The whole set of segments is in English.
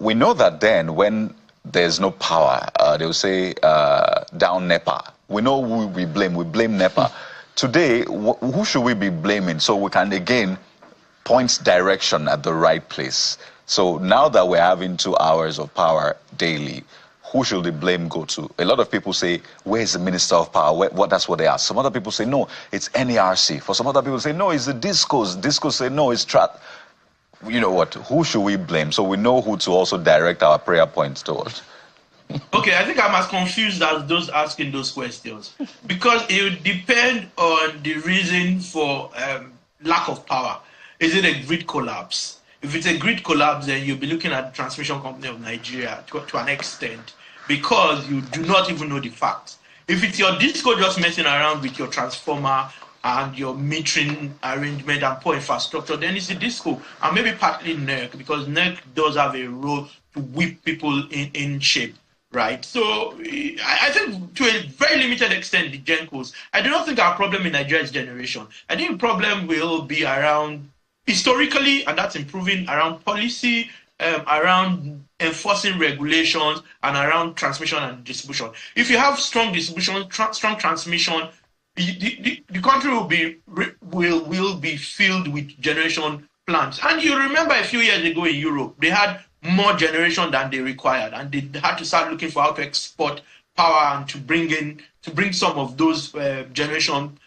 we know that then when there's no power, they'll say down NEPA. We know who we blame. We blame NEPA. Today, who should we be blaming so we can again point direction at the right place? So now that we're having 2 hours of power daily, who should the blame go to? A lot of people say, where's the Minister of Power? That's what they ask. Some other people say, no, it's NERC. For some other people say, no, it's the discos. Discos say, no, it's trap. You know what? Who should we blame? So we know who to also direct our prayer points towards. Okay, I think I'm as confused as those asking those questions. Because it would depend on the reason for lack of power. Is it a grid collapse? If it's a grid collapse, then you'll be looking at the Transmission Company of Nigeria to an extent, because you do not even know the facts. If it's your disco just messing around with your transformer and your metering arrangement and poor infrastructure, then it's the disco, and maybe partly NERC, because NERC does have a role to whip people in shape, right? So I think to a very limited extent, the GENCOs, I do not think our problem in Nigeria is generation. I think the problem will be around historically, and that's improving, around policy, around enforcing regulations, and around transmission and distribution. If you have strong distribution, strong transmission, the country will be filled with generation plants. And you remember a few years ago in Europe, they had more generation than they required, and they had to start looking for how to export power and to bring some of those generation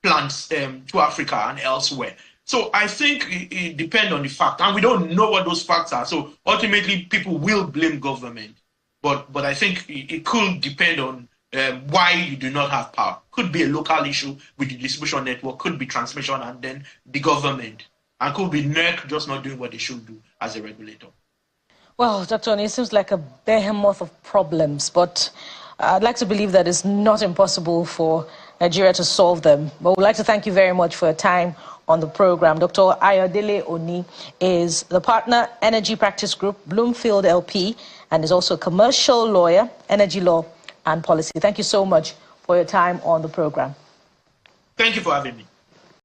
plants to Africa and elsewhere. So I think it depends on the fact, and we don't know what those facts are. So ultimately, people will blame government, but I think it could depend on why you do not have power. Could be a local issue with the distribution network, could be transmission, and then the government, and could be NERC just not doing what they should do as a regulator. Well, Dr. Oni, it seems like a behemoth of problems, but I'd like to believe that it's not impossible for Nigeria to solve them. But we'd like to thank you very much for your time on the program. Dr. Ayodele Oni is the partner, Energy Practice Group, Bloomfield LP, and is also a commercial lawyer, energy law and policy. Thank you so much for your time on the program. Thank you for having me.